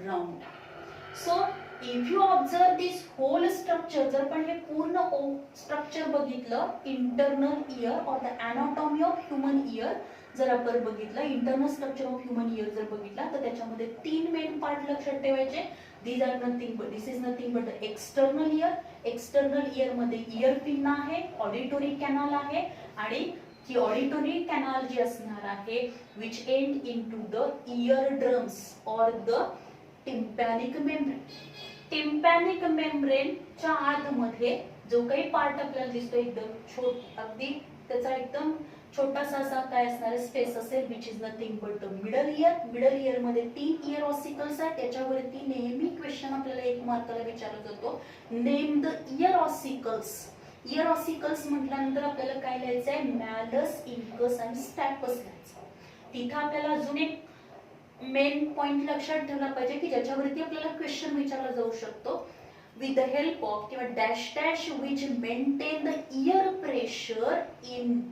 rounda. So if you observe this whole structure, जर पण हे पूर्ण स्ट्रक्चर बघितलं, इंटरनल इयर और the anatomy of human ear जर आपण बघितलं, internal structure of human ear जर बघितला तर त्याच्यामध्ये तीन मेन पार्ट लक्षात ठेवायचे. This are nothing but this is nothing but the external year. External year मध्ये इयर पिन आहे, ऑडिटोरी कॅनल आहे आणि ही ऑडिटोरी कॅनल जी असणार आहे which end into the year drums और द टिम्पॅनिक मेम्ब्रेन. टिम्पॅनिक मेम्ब्रेनच्या आतमध्ये जो काही पार्ट आपल्याला दिसतो एकदम अगदी त्याचा एकदम छोटासा असा काय असणार स्पेस असेल which is nothing but the middle year. Middle year मध्ये तीन इयर ऑसिकल्स आहेत. त्याच्यावरती नेहमी क्वेश्चन आपल्याला एक मार्काला विचारला जातो, name the year ossicles. Year ossicles म्हटल्यानंतर आपल्याला काय लिहायचं आहे, मॅलस, इंकस आणि स्टॅपस लिहायचं. तिथं आपल्याला अजून एक मेन पॉइंट लक्षात ठेवला पाहिजे की ज्याच्यावरती आपल्याला क्वेश्चन विचारला जाऊ शकतो. with the help of किंवा dash dash which maintain the ear pressure in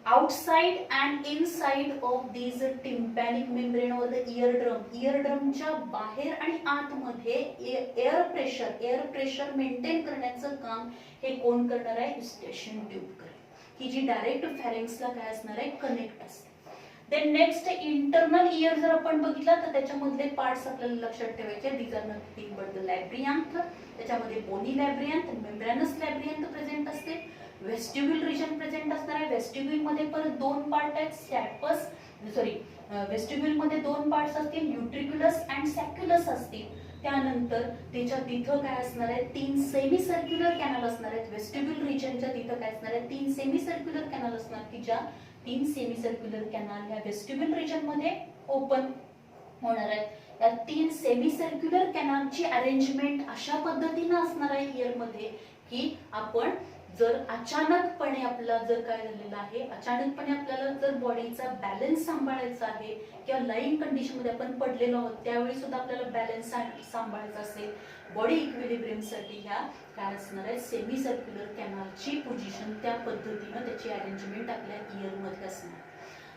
outside and inside of these tympanic membrane or the eardrumच्या बाहेर आणि आतमध्ये एअर प्रेशर मेंटेन करण्याचं काम हे कोण करणार आहे, युस्टेशियन ट्यूब करेल, की जी डायरेक्ट फॅरिंक्सला काय असणार आहे, कनेक्ट असते. देन नेक्स्ट इंटरनल इयर जर आपण बघितला तर त्याच्यामधले पार्ट्स आपल्याला लक्षात ठेवायचे. These are nothing but the labyrinth. त्याच्यामध्ये bony labyrinth, membranous labyrinth present असते. वेस्टिब्युल रिजन प्रेझेंट असणार आहे. वेस्टिब्युल मध्ये परत दोन पार्ट आहेत, स्टॅपस वेस्टिब्युल मध्ये दोन पार्ट्स असतील, युट्रिक्युलस अँड सॅक्युलस असतील. त्यानंतर त्याच्या तिथं काय असणार आहे, तीन सेमी सर्क्युलर कॅनल असणार आहेत. वेस्टिब्युल रिजनच्या तिथं काय असणार आहे, तीन सेमी सर्क्युलर कॅनल असणार, की ज्या तीन सेमी सर्क्युलर कॅनल ह्या वेस्टिब्युल रिजन मध्ये ओपन होणार आहेत. या तीन सेमी सर्क्युलर कॅनलची अरेंजमेंट अशा पद्धतीने असणार आहे इयर मध्ये, की आपण जर अचानकपणे आपला जर काय झालेलं आहे, अचानकपणे आपल्याला जर बॉडीचा बॅलन्स सांभाळायचा आहे किंवा लाईन कंडिशन मध्ये आपण पडलेलो आहोत त्यावेळी सुद्धा आपल्याला बॅलन्स सांभाळायचा असेल, बॉडी इक्विलिब्रियम साठी ह्या काय असणार आहे, सेमी सर्क्युलर कॅनलची पोझिशन त्या पद्धतीने त्याची अरेंजमेंट आपल्या इयर मध्ये असणार.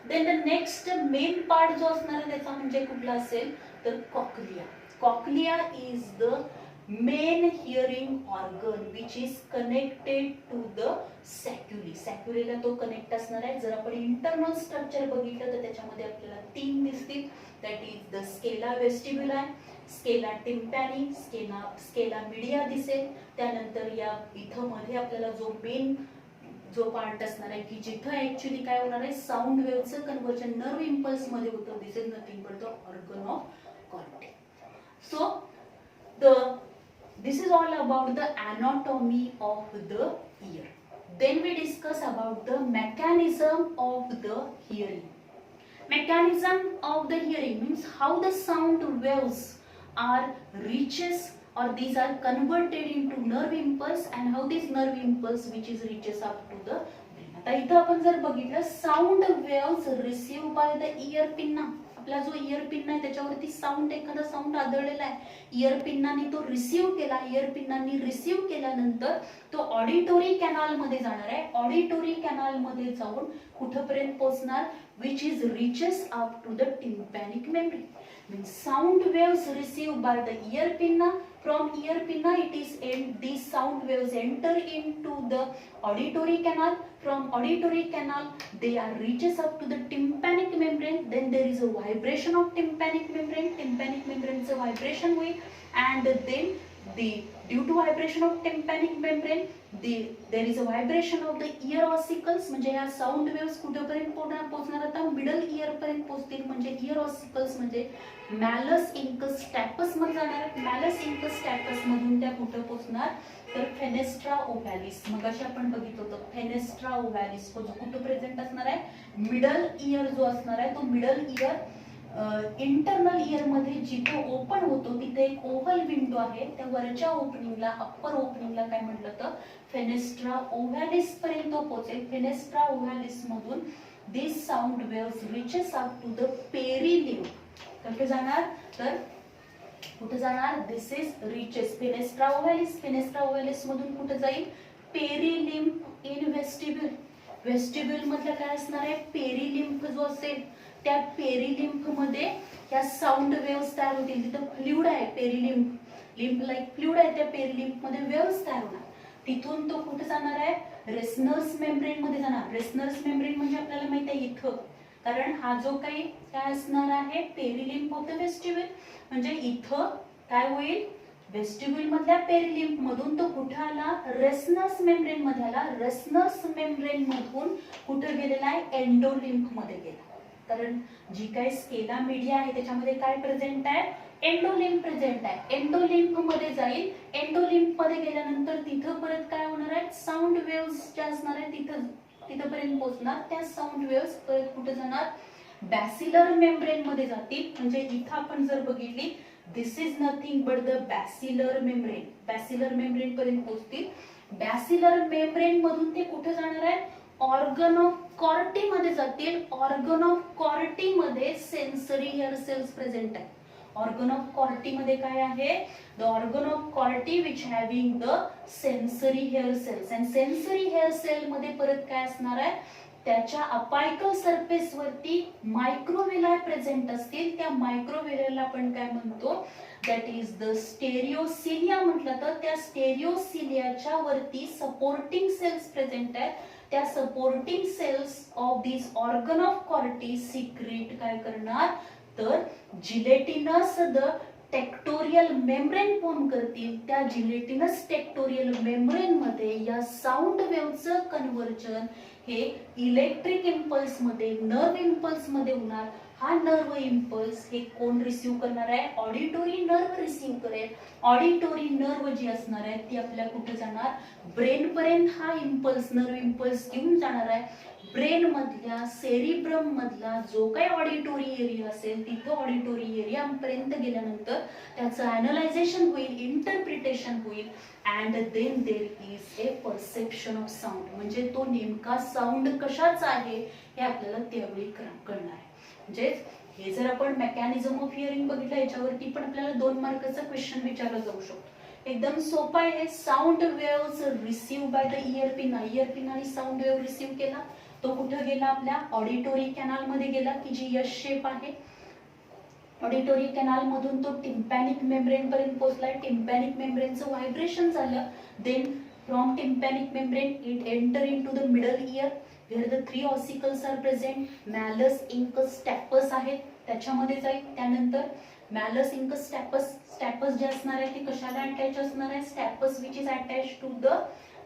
Then the next main part जो असणार आहे त्याचा म्हणजे कुठला असेल तर cochlea. Cochlea is the main hearing organ which is connected to the sacculi. सॅक्युलीला तो कनेक्ट असणार आहे. जर आपण इंटरनल स्ट्रक्चर बघितलं तर त्याच्यामध्ये आपल्याला तीन दिसतील. That is the scala vestibula, scala tympani, scala media दिसेल. त्यानंतर या इथं मध्ये आपल्याला जो पार्ट असणार आहे की जिथं ऍक्च्युली काय होणार आहे, साऊंड वेव्हचं कन्व्हर्जन नर्व इम्पल्स मध्ये होतं. This is nothing but the organ of cortex. So this is all about the anatomy of the ear. Then we discuss about the mechanism of the hearing. Mechanism of the hearing means how the sound waves are reaches or these are converted into nerve impulse and how this nerve impulse which is reaches up to the brain. आता इथं आपण जर बघितलं sound waves received by the ear pinna. आपला जो year pin आहे त्याच्यावरती sound एखादा साऊंड आदळलेला आहे, इयर पिन्नाने तो रिसीव्ह केला. इयर पिन्नाने रिसीव्ह केल्यानंतर तो ऑडिटोरी कॅनल मध्ये जाणार आहे. ऑडिटोरी कॅनल मध्ये जाऊन कुठपर्यंत पोहोचणार, which is reaches up to the tympanic membrane. Means sound waves received by the ear pinna, from ear pinna it is these sound waves enter into the auditory canal. From auditory canal they are reaches up to the tympanic membrane. Then there is a vibration of tympanic membrane. Tympanic membrane is a vibration wave, and then due to vibration of tympanic membrane there is a vibration of the ear ossicles. म्हणजे या sound waves कुठेपर्यंत पोहोचणार, आता middle year पर्यंत पोहोचतील. म्हणजे year ossicles म्हणजे मॅलस incus स्टॅपस मध्ये जाणार. मॅलस इंकस स्टॅपस मधून त्या कुठे पोहोचणार तर फेनेस्ट्रा ओव्हॅलिस. मगाशी आपण बघितलं होतं फेनेस्ट्रा ओव्हॅलिस कुठे प्रेझेंट असणार आहे, मिडल इयर जो असणार आहे तो मिडल इयर इंटरनल इयर मध्ये जिथे ओपन होतो तिथे एक ओव्हल विंडो आहे. त्या वरच्या ओपनिंगला अप्पर ओपनिंगला काय म्हटलं तर फेनेस्ट्रा ओव्हॅलिस पर्यंत पोहोचेल. फेनेस्ट्रा ओव्हॅलिस मधून this sound waves reaches up to the perilymph. कुठे जाणार तर कुठे जाणार, this is reaches fenestra ovalis. Fenestra ovalis मधून कुठे जाईल, पेरिलिम्फ इन वेस्टिब्युल. वेस्टिब्युल मधलं काय असणार आहे, पेरिलिम्फ जो असेल त्या पेरिलिम्फ मध्ये या साऊंड वेव्स तयार होतील. तिथं फ्लुइड आहे, पेरिलिम्फ लिम्फ लाईक फ्लुइड आहे, त्या पेरिलिम्फ मध्ये वेव्स तयार होणार. तिथून तो कुठे जाणार आहे, रेसनर्स मेम्ब्रेन मध्ये जाणार. रेसनर्स मेम्ब्रेन म्हणजे आपल्याला माहित आहे इथं, कारण हा जो काही काय असणार आहे पेरिलिम्फ ऑफ द वेस्टिब्युल. म्हणजे इथं काय होईल, वेस्टिब्युल मधल्या पेरिलिम्फ मधून तो कुठे आला, रेसनस मेम्ब्रेन मध्ये आला. रेसनस मेम्ब्रेन मधून कुठे गेलेला आहे, एंडोलिम्फ मध्ये गेला. कारण जी काही स्केला मीडिया आहे त्याच्यामध्ये काय प्रेझेंट आहे, एंडोलिम्फ प्रेझेंट आहे. एंडोलिम्फ मध्ये जाईल. एंडोलिम्फ मध्ये गेल्यानंतर तिथं परत काय होणार आहे, साऊंड वेव्स ज्या असणार आहे तिथपर्यंत पोहोचणार. त्या साऊंड वेव्स परत कुठे जाणार, बॅसिलर मेम्ब्रेन मध्ये जातील. म्हणजे इथं आपण जर बघितली, this is nothing but the basilar membrane. Basilar membrane पर्यंत पोहोचतील. बॅसिलर मेम्ब्रेन मधून ते कुठे जाणार आहे, ऑर्गन ऑफ कॉर्टी मध्ये जातील. ऑर्गन ऑफ कॉर्टी मध्ये सेन्सरी हेअर सेल्स प्रेझेंट आहे. ऑर्गन ऑफ कॉर्टी मध्ये काय आहे? The organ of Corti which having the sensory hair cells. And sensory hair cell मध्ये परत काय असणार आहे? त्याच्या अपायकल सरफेस वरती मायक्रोव्हिलाय प्रेझेंट असतील. त्या मायक्रोव्हिलायला आपण काय म्हणतो? दॅट इज द स्टेरिओसिलिया म्हटलं तर त्या स्टेरिओसिलियाच्या वरती सपोर्टिंग सेल्स प्रेझेंट आहेत. त्या supporting cells of this organ of Corti secrete काय करणार? तर gelatinous the tectorial membrane form करतील. त्या जिलेटिनस टेक्टोरियल मेम्ब्रेन मध्ये या साऊंड वेव्हचं कन्व्हर्जन हे इलेक्ट्रिक इम्पल्स मध्ये, नर्व इम्पल्स मध्ये होणार. हा नर्व इम्पल्स हे कोण रिसीव्ह करणार आहे? ऑडिटोरी नर्व रिसीव्ह करेल. ऑडिटोरी नर्व जी असणार आहे ती आपल्या कुठे जाणार? ब्रेन पर्यंत हा इम्पल्स, नर्व इम्पल्स घेऊन जाणार आहे. ब्रेन मधल्या सेरिब्रम मधला जो काही ऑडिटोरी एरिया असेल तिथं ऑडिटोरी एरिया पर्यंत गेल्यानंतर त्याचं अॅनलायझेशन होईल, इंटरप्रिटेशन होईल. And then there is a perception of sound. म्हणजे तो नेमका साऊंड कशाचा आहे हे आपल्याला त्यावेळी कळणार आहे. म्हणजे हे जर आपण मेकॅनिझम ऑफ हिअरिंग बघितलं याच्यावरती पण आपल्याला 2 मार्काचा क्वेश्चन विचारला जाऊ शकतो. एकदम सोपा आहे. Sound waves receive by the ear pin. Ear पिनाने साऊंड वेव्ह रिसीव्ह केला. तो कुठं गेला? आपल्या ऑडिटोरी कॅनाल मध्ये गेला की जी एस शेप आहे. ऑडिटोरी कॅनाल मधून तो टिम्पॅनिक मेम्ब्रेन पर्यंत पोहोचला. टिम्पॅनिक मेम्ब्रेनचं व्हायब्रेशन झालं. Then from tympanic membrane it enter into the middle ear where the 3 ossicles are present. malus, incus, stapes आहेत त्याच्यामध्ये जाईल. त्यानंतर malus, incus, stapes जे असणार आहे ते कशाला अटॅच असणार आहे? stapes which is attached to the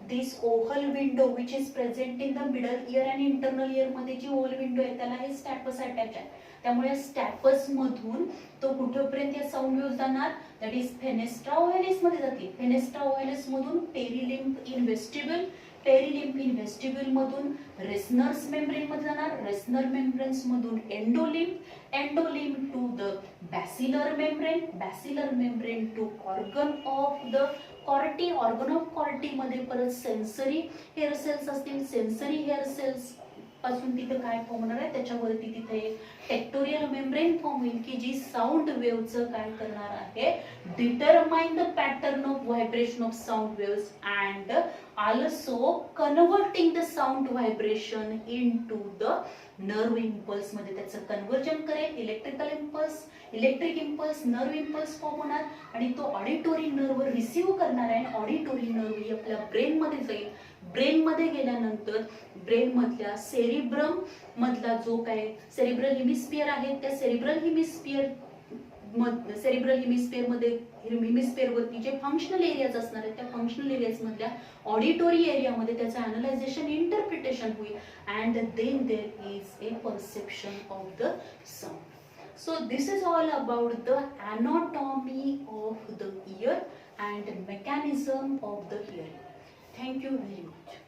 this oval window which is present in the middle ear and internal ear मध्ये जी ओव्हल विंडो आहे त्याला हे stapes अटॅच आहे. त्यामुळे stapes मधून तो कुठपर्यंत या साऊंड वेव्ह जाणार? दॅट इज फेनेस्ट्रा ओव्हॅलिस मध्ये जातील. फेनेस्ट्रा ओव्हॅलिस मधून perilymph in vestibule, perilymph in vestibule मधून रेसनर्स मेम्ब्रेन मध्ये जाणार. रेसनर मेम्ब्रेन्स मधून endolymph, endolymph to the basilar membrane, basilar membrane to organ of the Corti. Organ of Corti मध्ये परत sensory hair cells असतील. Sensory hair cells पासून तिथे काय फॉर्म होणार आहे? त्याच्यावरती तिथे टेक्टोरियल मेम्ब्रेन फॉर्म होईल की जी साऊंड वेव्हचं काय करणार आहे? Determine the pattern of vibration of sound waves and also converting the sound vibration into the nerve impulse मध्ये त्याचं कन्वर्जन करेल. Electric impulse nerve impulse form होणार आणि तो ऑडिटोरी नर्व रिसीव्ह करणार आहे. ऑडिटोरी नर्व ही आपल्या ब्रेन मध्ये जाईल. ब्रेन मध्ये गेल्यानंतर ब्रेन मधल्या सेरिब्रम मधला जो काय सेरिब्रल हेमिस्फियर आहे त्या सेरिब्रल हेमिस्फियर वरती जे फंक्शनल एरियाज असणार आहेत त्या फंक्शनल एरियाज मधल्या ऑडिटोरी एरिया मध्ये त्याचं अॅनलायझेशन, इंटरप्रिटेशन होईल. And then there is a perception of the sound. So this is all about the anatomy of the ear and mechanism of the hearing. Thank you very much.